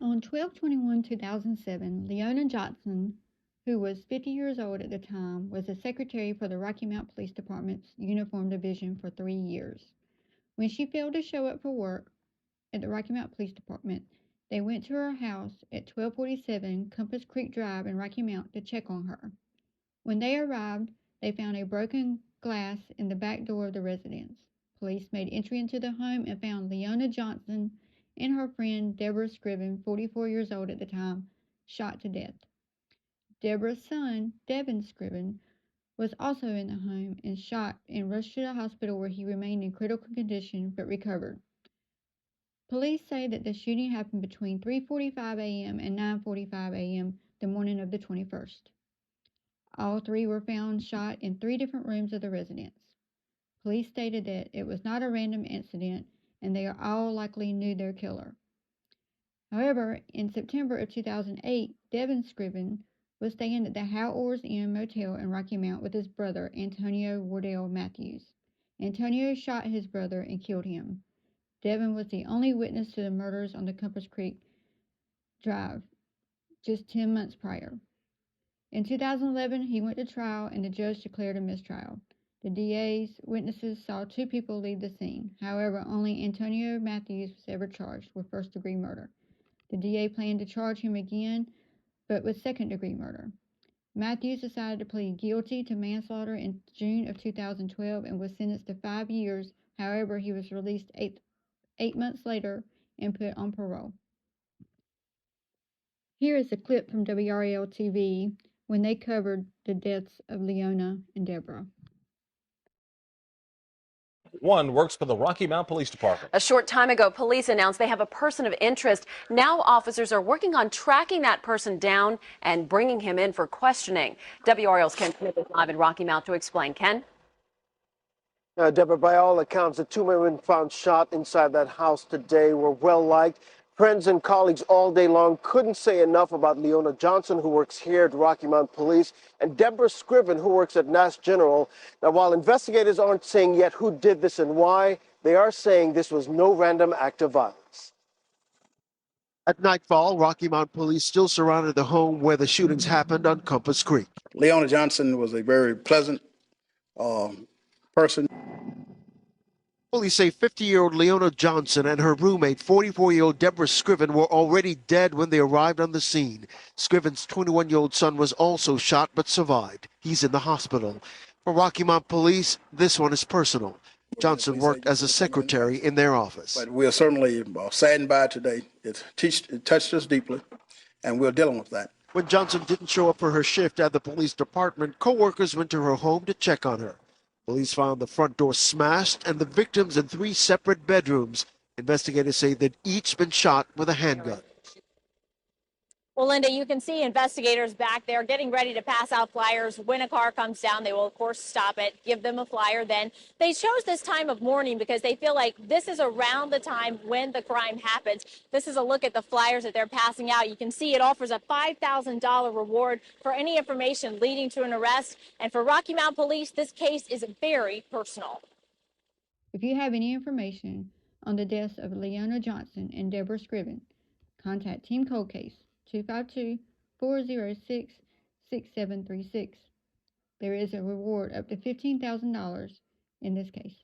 On 12/21/2007, Leona Johnson, who was 50 years old at the time, was the secretary for the Rocky Mount Police Department's Uniform Division for 3 years. When she failed to show up for work at the Rocky Mount Police Department, they went to her house at 1247 Compass Creek Drive in Rocky Mount to check on her. When they arrived, they found a broken glass in the back door of the residence. Police made entry into the home and found Leona Johnson and her friend Deborah Scriven, 44 years old at the time, shot to death. Deborah's son, Devin Scriven, was also in the home and shot and rushed to the hospital where he remained in critical condition but recovered. Police say that the shooting happened between 3:45 a.m. and 9:45 a.m. the morning of the 21st. All three were found shot in 3 different rooms of the residence. Police stated that it was not a random incident and they all likely knew their killer. However, in September of 2008, Devin Scriven was staying at the Howard's Inn Motel in Rocky Mount with his brother, Antonio Wardell Matthews. Antonio shot his brother and killed him. Devin was the only witness to the murders on the Compass Creek Drive just 10 months prior. In 2011, he went to trial and the judge declared a mistrial. The DA's witnesses saw 2 people leave the scene. However, only Antonio Matthews was ever charged with first-degree murder. The DA planned to charge him again, but with second-degree murder. Matthews decided to plead guilty to manslaughter in June of 2012 and was sentenced to 5 years. However, he was released eight months later and put on parole. Here is a clip from WRAL TV when they covered the deaths of Leona and Deborah. One works for the Rocky Mount Police Department. A short time ago, police announced they have a person of interest. Now officers are working on tracking that person down and bringing him in for questioning. WRAL's Ken Smith is live in Rocky Mount to explain. Ken? Deborah, by all accounts, the 2 women found shot inside that house today were well liked. Friends and colleagues all day long couldn't say enough about Leona Johnson, who works here at Rocky Mount Police, and Deborah Scriven, who works at Mass General. Now, while investigators aren't saying yet who did this and why, they are saying this was no random act of violence. At nightfall, Rocky Mount Police still surrounded the home where the shootings happened on Compass Creek. Leona Johnson was a very pleasant person. Police say 50-year-old Leona Johnson and her roommate, 44-year-old Deborah Scriven, were already dead when they arrived on the scene. Scriven's 21-year-old son was also shot but survived. He's in the hospital. For Rocky Mount Police, this one is personal. Johnson worked as a secretary in their office. But we are certainly saddened by it today. It touched us deeply, and we're dealing with that. When Johnson didn't show up for her shift at the police department, co-workers went to her home to check on her. Police found the front door smashed and the victims in 3 separate bedrooms. Investigators say they'd each been shot with a handgun. Well, Linda, you can see investigators back there getting ready to pass out flyers. When a car comes down, they will, of course, stop it, give them a flyer. Then they chose this time of morning because they feel like this is around the time when the crime happens. This is a look at the flyers that they're passing out. You can see it offers a $5,000 reward for any information leading to an arrest. And for Rocky Mount Police, this case is very personal. If you have any information on the deaths of Leona Johnson and Deborah Scriven, contact Team Cold Case 252-406-6736. There is a reward up to $15,000 in this case.